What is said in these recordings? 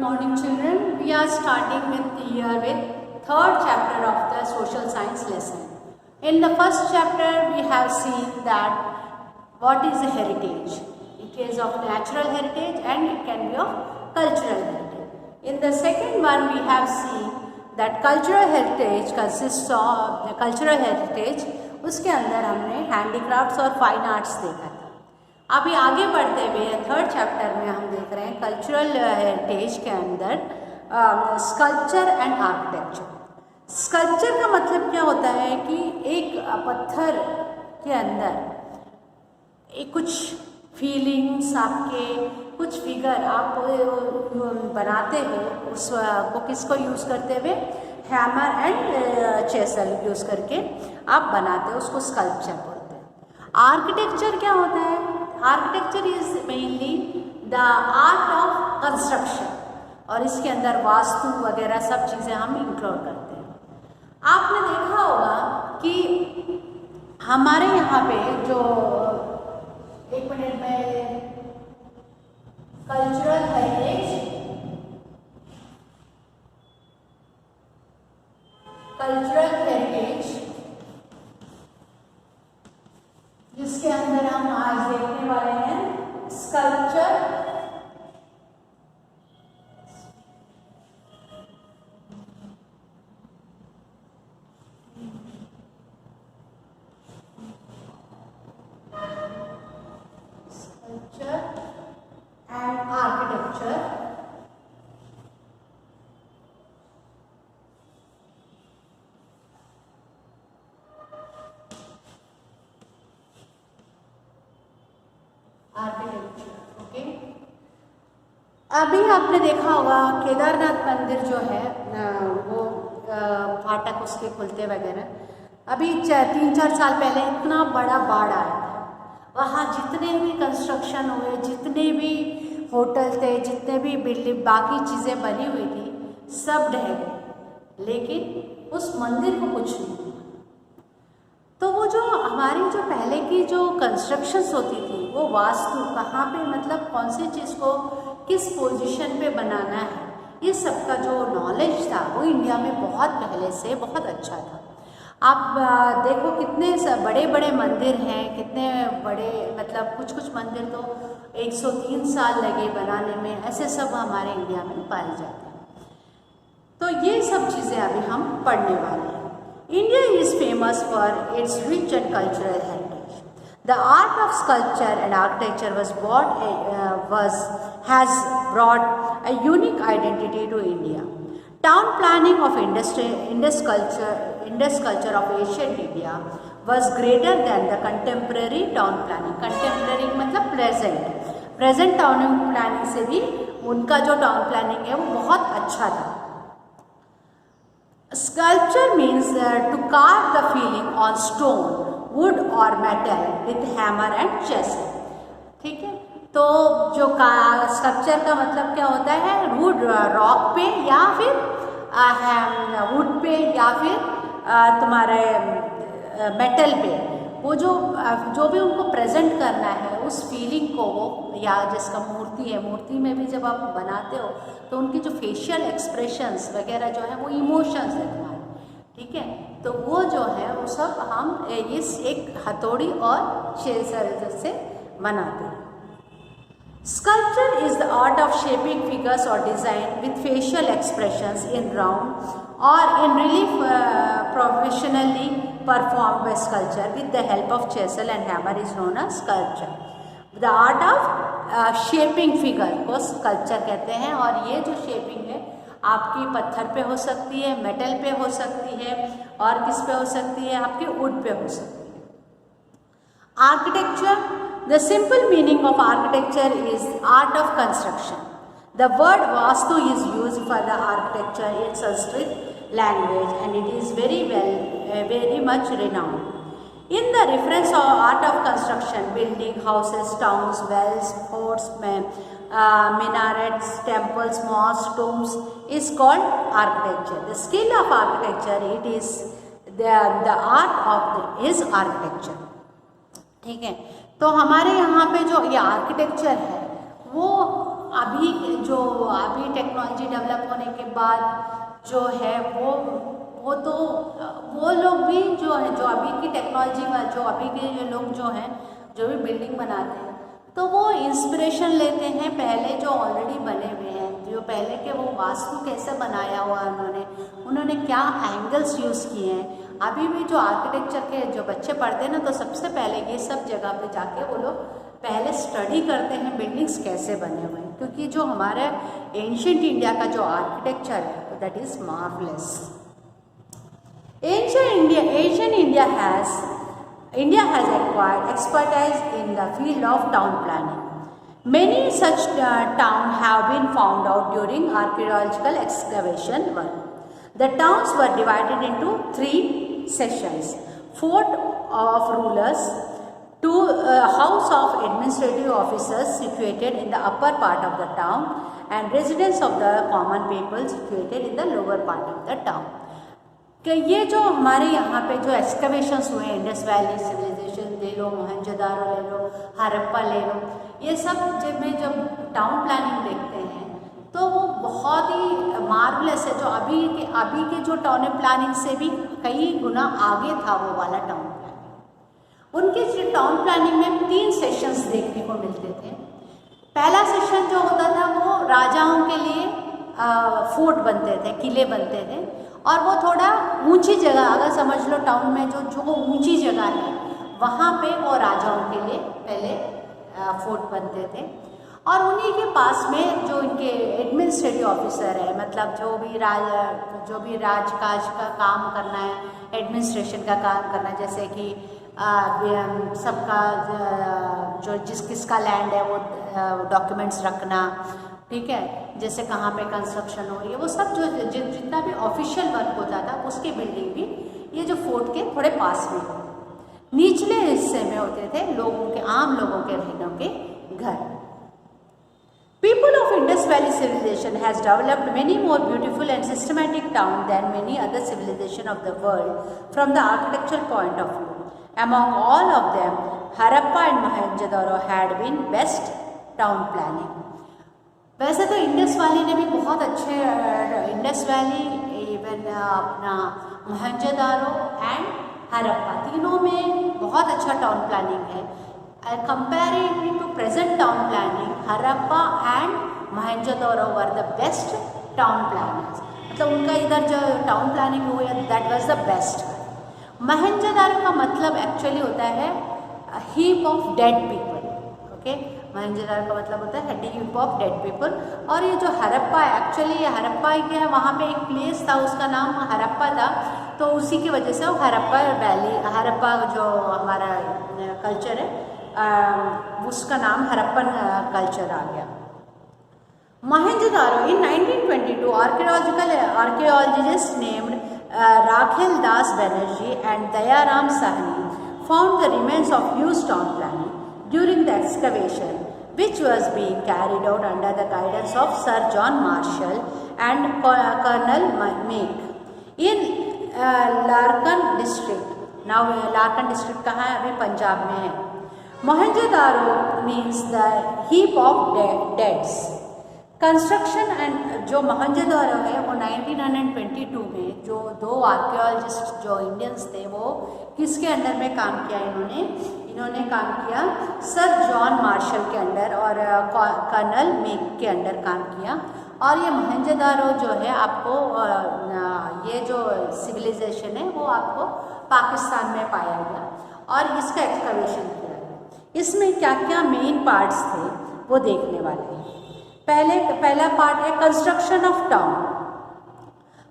morning children. We are starting with third chapter of the social science lesson. In the first chapter we have seen that what is a heritage. It is of natural heritage and it can be of cultural heritage. In the second one we have seen that cultural heritage consists of the cultural heritage. उसके अंदर हमने handicrafts और fine arts देखा था. अभी आगे बढ़ते हुए थर्ड चैप्टर में हम देख रहे हैं कल्चरल हेरिटेज के अंदर स्कल्पचर एंड आर्किटेक्चर. स्कल्पचर का मतलब क्या होता है कि एक पत्थर के अंदर एक कुछ फीलिंग्स आपके कुछ फिगर आप बनाते हो, उसको किसको यूज़ करते हुए हैमर एंड चेसल यूज़ करके आप बनाते हो, उसको स्कल्पचर बोलते हैं. आर्किटेक्चर क्या होता है? Architecture is mainly the art of construction और इसके अंदर वास्तु वगैरह सब चीज़ें हम इंक्लूड करते हैं. आपने देखा होगा कि हमारे यहाँ पे जो एक मिनट में कल्चरल हेरिटेज जिसके अंदर हम आज देखने वाले हैं स्कल्पचर एंड आर्किटेक्चर. ओके. अभी आपने देखा होगा केदारनाथ मंदिर जो है वो फाटक उसके खुलते वगैरह, अभी 3-4 साल पहले इतना बड़ा बाढ़ आया था. वहाँ जितने भी कंस्ट्रक्शन हुए, जितने भी होटल थे, जितने भी बिल्डिंग बाकी चीज़ें बनी हुई थी, सब ढह गए, लेकिन उस मंदिर को कुछ नहीं हुआ. तो वो जो हमारी जो पहले की जो कंस्ट्रक्शंस होती थी, वो वास्तु कहाँ पे मतलब कौन सी चीज़ को किस पोजीशन पे बनाना है, ये सब का जो नॉलेज था वो इंडिया में बहुत पहले से बहुत अच्छा था. आप देखो कितने बड़े बड़े मंदिर हैं, कितने बड़े मतलब कुछ मंदिर तो 103 साल लगे बनाने में, ऐसे सब हमारे इंडिया में पाए जाते हैं. तो ये सब चीज़ें अभी हम पढ़ने वाले हैं. India is famous for its rich and cultural heritage. The art of sculpture and architecture has brought a unique identity to India. Town planning of Indus culture of ancient India was greater than the contemporary town planning. Contemporary मतलब present town planning से भी उनका जो town planning है वो बहुत अच्छा था. Sculpture means to carve the feeling on stone, wood or metal with hammer and chisel. ठीक है, तो जो स्कल्पचर का मतलब क्या होता है? वुड रॉक पे या फिर वुड पे या फिर तुम्हारे मेटल पे, वो जो भी उनको प्रेजेंट करना है उस फीलिंग को, वो या जिसका मूर्ति है, मूर्ति में भी जब आप बनाते हो तो उनकी जो फेशियल एक्सप्रेशंस वगैरह जो है वो इमोशंस है तुम्हारे. ठीक है, तो वो जो है वो सब हम इस एक हथौड़ी और चेज़र से बनाते हैं. Sculpture is the art of shaping figures or design with facial expressions in round or in relief. Professionally performed by sculpture with the help of chisel and hammer is known as sculpture. The art of shaping figure को sculpture कहते हैं. और ये जो shaping है आपकी पत्थर पे हो सकती है, मेटल पे हो सकती है, और किस पे हो सकती है? आपके वुड पे हो सकती है. Architecture. The simple meaning of architecture is art of construction. The word vastu is used for the architecture in Sanskrit language and it is very much renowned. In the reference of art of construction, building houses, towns, wells, forts, minarets, temples, mosques, tombs is called architecture. The skill of architecture, it is the art of is architecture. ठीक है, तो हमारे यहाँ पे जो ये architecture है वो अभी टेक्नोलॉजी डेवलप होने के बाद जो है वो लोग भी जो है, जो अभी की टेक्नोलॉजी में जो अभी के जो लोग जो हैं, जो भी बिल्डिंग बनाते हैं, तो वो इंस्पिरेशन लेते हैं पहले जो ऑलरेडी बने हुए हैं, जो पहले के वो वास्तु कैसे बनाया हुआ उन्होंने क्या एंगल्स यूज़ किए हैं। अभी भी जो आर्किटेक्चर के जो बच्चे पढ़ते हैं ना, तो सबसे पहले ये सब जगह पे जाके वो लोग पहले स्टडी करते हैं बिल्डिंग्स कैसे बने हुए हैं, क्योंकि जो हमारे एंशिएंट इंडिया का जो आर्किटेक्चर है that is marvellous. Ancient India has acquired expertise in the field of town planning. Many such towns have been found out during archaeological excavation work. The towns were divided into 3 sections: fort of rulers, house of administrative officers situated in the upper part of the town, and residence of the common people situated in the lower part of the town. कि ये जो हमारे यहाँ पे जो excavations हुए हैं, Indus valley civilisation ले लो, मोहनजोदारो ले लो, हड़प्पा ले लो, ये सब जब टाउन प्लानिंग देखते हैं तो वो बहुत ही मार्वलस है। जो अभी के जो टाउन प्लानिंग से भी कई गुना आगे था वो वाला टाउन प्लानिंग। उनके टाउन प्लानिंग में 3 सेशंस देखने को मिलते थे। पहला सेशन जो होता था वो राजाओं के लिए फोर्ट बनते थे, किले बनते थे, और वो थोड़ा ऊंची जगह, अगर समझ लो टाउन में जो ऊंची जगह है वहाँ पे वो राजाओं के लिए पहले फोर्ट बनते थे। और उन्हीं के पास में जो इनके एडमिनिस्ट्रेटिव ऑफिसर है, मतलब जो भी राजकाज का काम करना है, एडमिनिस्ट्रेशन का काम करना है, जैसे कि सबका जो किसका लैंड है वो डॉक्यूमेंट्स रखना, ठीक है, जैसे कहाँ पे कंस्ट्रक्शन हो रही है, वो सब जितना भी ऑफिशियल वर्क होता था उसकी बिल्डिंग भी ये जो फोर्ट के थोड़े पास में निचले हिस्से में होते थे आम लोगों के रहने के घर। People of Indus Valley civilization has developed many more beautiful and systematic towns than many other civilizations of the world from the architectural point of view. Among all of them, Harappa and Mohenjo-daro had been best town planning. वैसे तो Indus valley ने भी बहुत अच्छे, Indus valley even अपना Mohenjodaro and Harappa तीनों में बहुत अच्छा टाउन प्लानिंग है। Comparing to present town planning, Harappa and Mohenjodaro were the best town planners, मतलब उनका इधर जो टाउन प्लानिंग हुई है that was the best. Mohenjodaro का मतलब एक्चुअली होता है heap of dead people, okay, Mohenjodaro का मतलब होता है हीप ऑफ डेड पीपल। और ये जो हड़प्पा है, एक्चुअली हड़प्पा क्या है, वहाँ पे एक प्लेस था उसका नाम हड़प्पा था, तो उसी की वजह से वो हड़प्पा वैली, हड़प्पा जो हमारा कल्चर है उसका नाम हड़प्पन कल्चर आ गया। मोहनजोदारो इन 1922 archaeologists named Rakhel Das Banerjee and Dayaram Sahni found the remains of huge town planning during the excavation, which was being carried out under the guidance of Sir John Marshall and Colonel Meek in Larkan district. Now Larkan district कहाँ है? अभी पंजाब में है। Mohenjo-daro means the heap of deads. Construction and जो मोहनजोदारो है वो 1922 में जो 2 आर्कियोलॉजिस्ट जो इंडियंस थे वो किसके अंडर में काम किया, इन्होंने काम किया सर जॉन मार्शल के अंडर और कर्नल मेक के अंडर काम किया। और ये मोहनजोदारो जो है आपको ये जो सिविलाइजेशन है वो आपको पाकिस्तान में पाया गया और इसका एक्सकवेशन किया गया। इसमें क्या क्या मेन पार्ट्स थे वो देखने वाले हैं। पहला पार्ट है construction of town.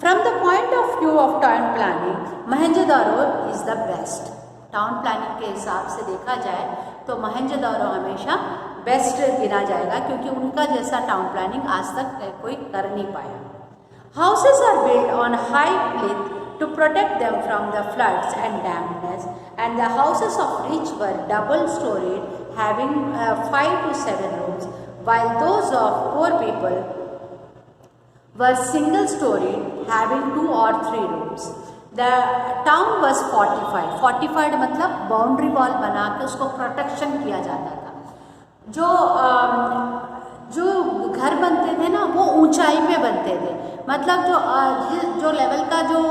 From the point of view of town planning, Mohenjodaro is the best. Town planning के हिसाब से देखा जाए तो मोहनजोदारो हमेशा बेस्ट गिना जाएगा, क्योंकि उनका जैसा टाउन प्लानिंग आज तक कोई कर नहीं पाया। Houses are build on high cliff to protect them from the floods and dampness, and the houses of rich were double storied, having 5 to 7 rooms, while those of poor people were single storied, having 2 or 3 rooms. The town was fortified. Fortified मतलब boundary wall बना के उसको protection किया जाता था। जो घर बनते थे ना वो ऊंचाई पे बनते थे, मतलब जो लेवल का जो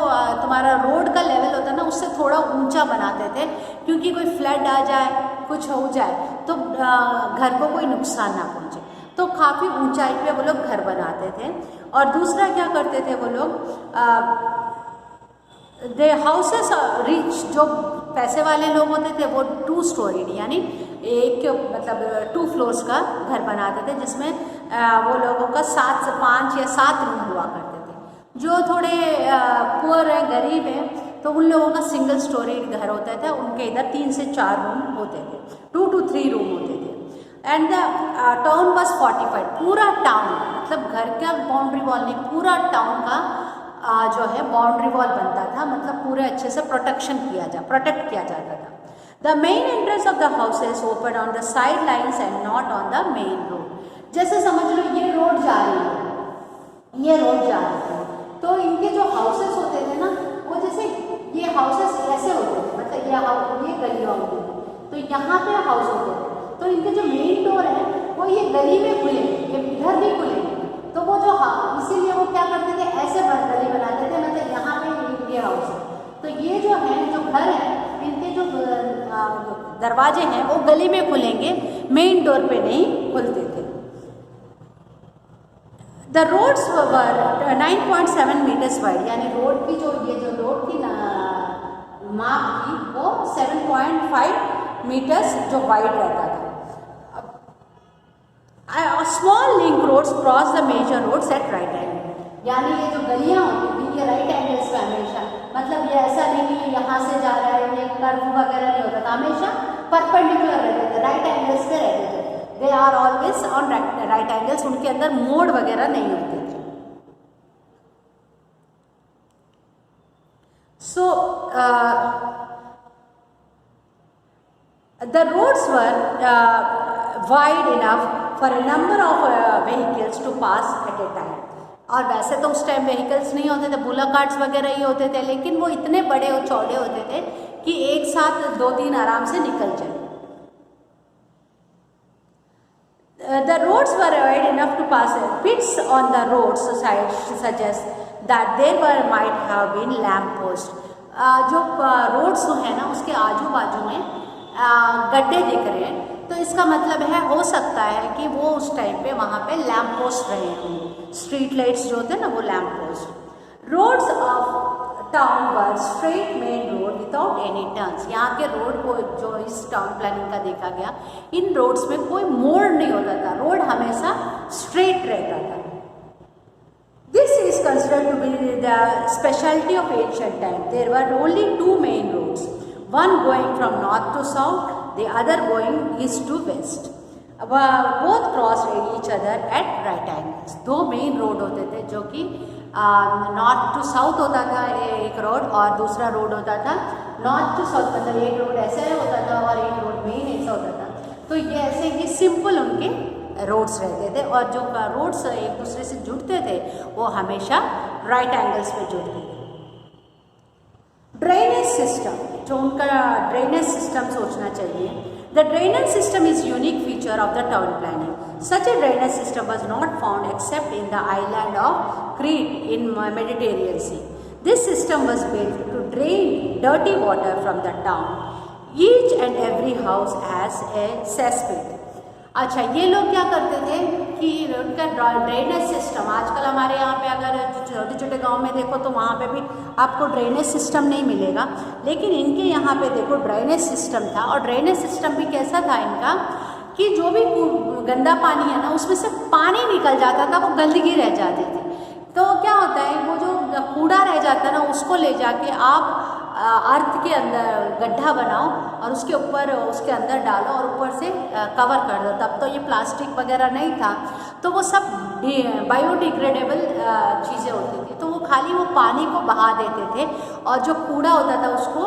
तुम्हारा रोड का लेवल होता है ना उससे थोड़ा ऊंचा बनाते थे, क्योंकि कोई फ्लड आ जाए कुछ हो जाए तो घर को कोई नुकसान ना पहुंचे, तो काफ़ी ऊंचाई पे वो लोग घर बनाते थे। और दूसरा क्या करते थे वो लोग, दे हाउसेस रिच, जो पैसे वाले लोग होते थे वो 2 स्टोरीड यानी एक मतलब 2 फ्लोर्स का घर बनाते थे, जिसमें वो लोगों का 5 या 7 रूम हुआ करते थे। जो थोड़े पुअर है, गरीब हैं, तो उन लोगों का सिंगल स्टोरी घर होता था, उनके इधर 3 से 4 रूम होते थे, 2 to 3 रूम होते थे। And the town was fortified, पूरा टाउन मतलब घर का बाउंड्री वॉल नहीं, पूरा टाउन का जो है बाउंड्री वॉल बनता था, मतलब पूरे अच्छे से प्रोटेक्ट किया जाता था। The main entrance of the houses open on the side lines and not on the main road. जैसे समझ लो ये रोड जा रही है, ये रोड जा रही है, तो इनके जो हाउसेस होते थे ना वो जैसे ये हाउसेस ऐसे होते थे, मतलब ये गलियाँ होती थी, तो यहाँ पे हाउस होते थे, तो इनके जो मेन डोर है वो ये गली में खुले, ये इधर भी खुले, तो वो जो इसीलिए वो क्या करते थे ऐसे गली बनाते थे, मतलब यहाँ पे ये हाउस है, तो ये जो है जो घर है इनके जो दरवाजे हैं वो गली में खुलेंगे, मेन डोर पे नहीं खुलते थे। The roads were 9.7 meters wide, यानी रोड की जो रोड की माप थी वो 7.5 मीटर्स जो वाइड रहता था। Small link roads cross the major roads at right angle, यानी ये जो गलियां होती थी ये राइट एंगल्स पे हमेशा, मतलब ये ऐसा नहीं कि यहाँ से जा रहा है, ये कर्व वगैरह नहीं होता था, हमेशा परपेंडिकुलर रहते थे, राइट एंगल्स पे रहते थे। They are always on right angles, उनके अंदर मोड़ वगैरह नहीं होते थे। सो the roads were wide enough for a number of vehicles to pass at a time। और वैसे तो उस टाइम व्हीकल्स नहीं होते थे, बुलक कार्ट्स वगैरह ही होते थे, लेकिन वो इतने बड़े और चौड़े होते थे कि एक साथ 2-3 आराम से निकल जाए। The roads were wide enough to pass it. Pits on the roads side suggest that there might have been lamp posts। जो रोड्स है ना उसके आजू बाजू में गड्ढे दिख रहे हैं, तो इसका मतलब है हो सकता है कि वो उस टाइम पे वहाँ पे लैम्प पोस्ट रहे होंगे, स्ट्रीट लाइट्स जो होते हैं ना वो lamp post. Roads of town were straight main road without any turns, यहाँ के रोड को जो इस टाउन प्लानिंग का देखा गया, इन रोड्स में कोई मोड़ नहीं होता था, रोड हमेशा स्ट्रेट रहता था। This is considered to be the speciality of ancient time. There were only 2 main roads, one going from north to south, the other going east to west, both crossed each other at right angles। 2 main road होते थे जो कि north to south होता था एक road, और दूसरा road होता था नॉर्थ टू साउथ, मतलब एक रोड ऐसे होता था और एक रोड मेन ऐसा होता था। तो ये ऐसे ही सिंपल उनके रोड्स रहते थे, और जो रोड्स एक दूसरे से जुड़ते थे वो हमेशा राइट एंगल्स पे जुड़ते थे। ड्रेनेज सिस्टम, जो उनका ड्रेनेज सिस्टम सोचना चाहिए। The drainage system is unique feature of the town planning. Such a drainage system was not found except in the island of Crete in Mediterranean sea. This system was built to drain dirty water from the town. Each and every house has a cesspit. अच्छा, ये लोग क्या करते थे कि उनका drainage system, आजकल हमारे यहाँ पे अगर छोटे छोटे गांव में देखो तो वहाँ पे भी आपको ड्रेनेज सिस्टम नहीं मिलेगा, लेकिन इनके यहाँ पे देखो ड्रेनेज सिस्टम था। और ड्रेनेज सिस्टम भी कैसा था इनका कि जो भी गंदा पानी है ना उसमें से पानी निकल जाता था, वो गंदगी रह जाती थी। तो क्या होता है, वो जो कूड़ा रह जाता है ना उसको ले जाके आप अर्थ के अंदर गड्ढा बनाओ और उसके ऊपर उसके अंदर डालो और ऊपर से कवर कर दो। तब तो ये प्लास्टिक वगैरह नहीं था, तो वो सब बायोडिग्रेडेबल चीज़ें होती थी, तो वो खाली वो पानी को बहा देते थे और जो कूड़ा होता था उसको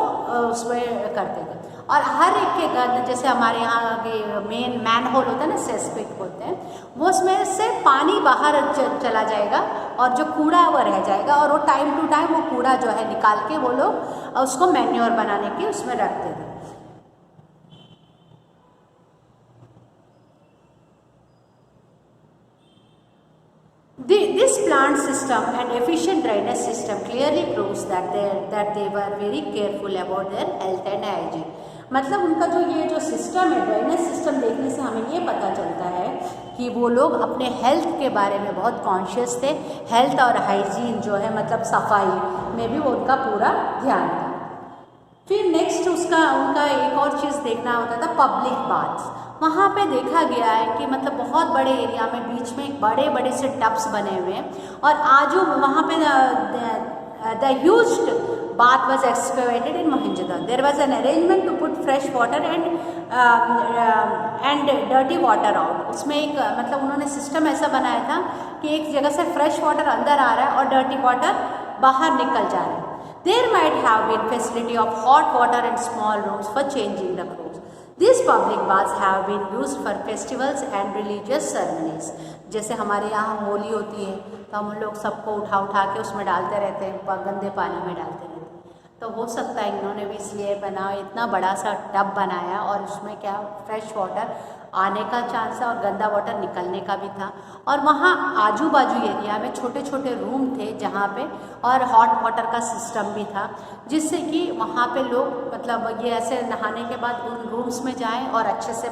उसमें करते थे। और हर एक के घर, जैसे हमारे यहाँ के मैन होल होता है ना, सेसपिट होते हैं, वो उसमें से पानी बाहर चला जाएगा और जो कूड़ा वो रह जाएगा, और वो टाइम टू टाइम वो कूड़ा जो है निकाल के वो लोग उसको मैन्योर बनाने के उसमें रखते थे। system and efficient drainage system clearly proves that they were very careful about their health and hygiene. मतलब उनका जो ये जो सिस्टम है, ड्रेनेज सिस्टम देखने से हमें ये पता चलता है कि वो लोग अपने हेल्थ के बारे में बहुत कॉन्शियस थे। हेल्थ और हाइजीन जो है मतलब सफाई में भी वो उनका पूरा ध्यान था। फिर नेक्स्ट उनका एक और चीज़ देखना होता था, पब्लिक बाथ्स। वहाँ पे देखा गया है कि मतलब बहुत बड़े एरिया में बीच में बड़े बड़े से टब्स बने हुए हैं और आजू वहाँ पे the huge bath was excavated in Mohenjo-daro. There was an arrangement to put fresh water and dirty water out. उसमें एक मतलब उन्होंने सिस्टम ऐसा बनाया था कि एक जगह से फ्रेश वाटर अंदर आ रहा है और डर्टी वाटर बाहर निकल जा रहा है. There might have been facility of hot water and small rooms for changing the clothes. These public baths have been used for festivals and religious ceremonies. जैसे हमारे यहाँ होली होती है तो हम लोग सबको उठा के उसमें डालते रहते हैं, गंदे पानी में डालते रहते हैं. तो हो सकता है इन्होंने भी इसलिए बनाया, इतना बड़ा सा टब बनाया और उसमें क्या फ्रेश वाटर आने का चांस है और गंदा वाटर निकलने का भी था. और वहाँ आजू बाजू एरिया में छोटे छोटे रूम थे जहाँ पे और हॉट वाटर का सिस्टम भी था, जिससे कि वहाँ पे लोग मतलब ये ऐसे नहाने के बाद उन रूम्स में जाएं और अच्छे से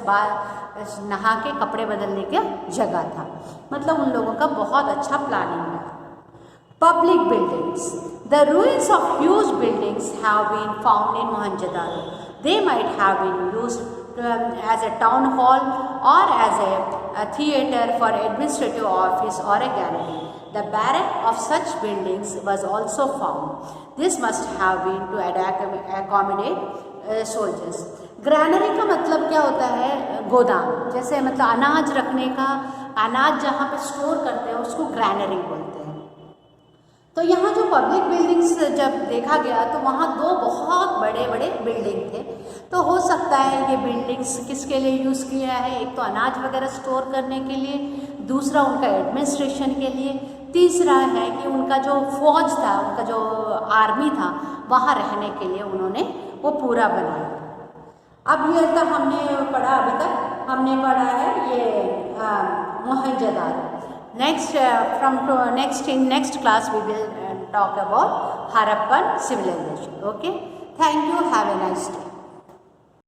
नहा के कपड़े बदलने की जगह था. मतलब उन लोगों का बहुत अच्छा प्लानिंग है. Public buildings. The ruins of huge buildings have been found in Mohenjo-daro. They might have been used as a town hall or as a theatre for administrative office or a gallery. The barrack of such buildings was also found. This must have been to accommodate soldiers. Granary का मतलब क्या होता है? गोदाम. जैसे मतलब अनाज रखने का, अनाज जहाँ पे स्टोर करते हैं उसको ग्रैनरी बोलते हैं. तो यहाँ जो पब्लिक बिल्डिंग्स जब देखा गया तो वहाँ दो बहुत बड़े बड़े बिल्डिंग थे. तो हो सकता है ये बिल्डिंग्स किसके लिए यूज़ किया है? एक तो अनाज वगैरह स्टोर करने के लिए, दूसरा उनका एडमिनिस्ट्रेशन के लिए, तीसरा है कि उनका जो फौज था, उनका जो आर्मी था वहाँ रहने के लिए उन्होंने वो पूरा बनाया. अब ये तक हमने पढ़ा, अभी तक हमने पढ़ा है ये Mohenjodaro. Next, in next class we will talk about Harappan civilization. Okay, thank you. Have a nice day.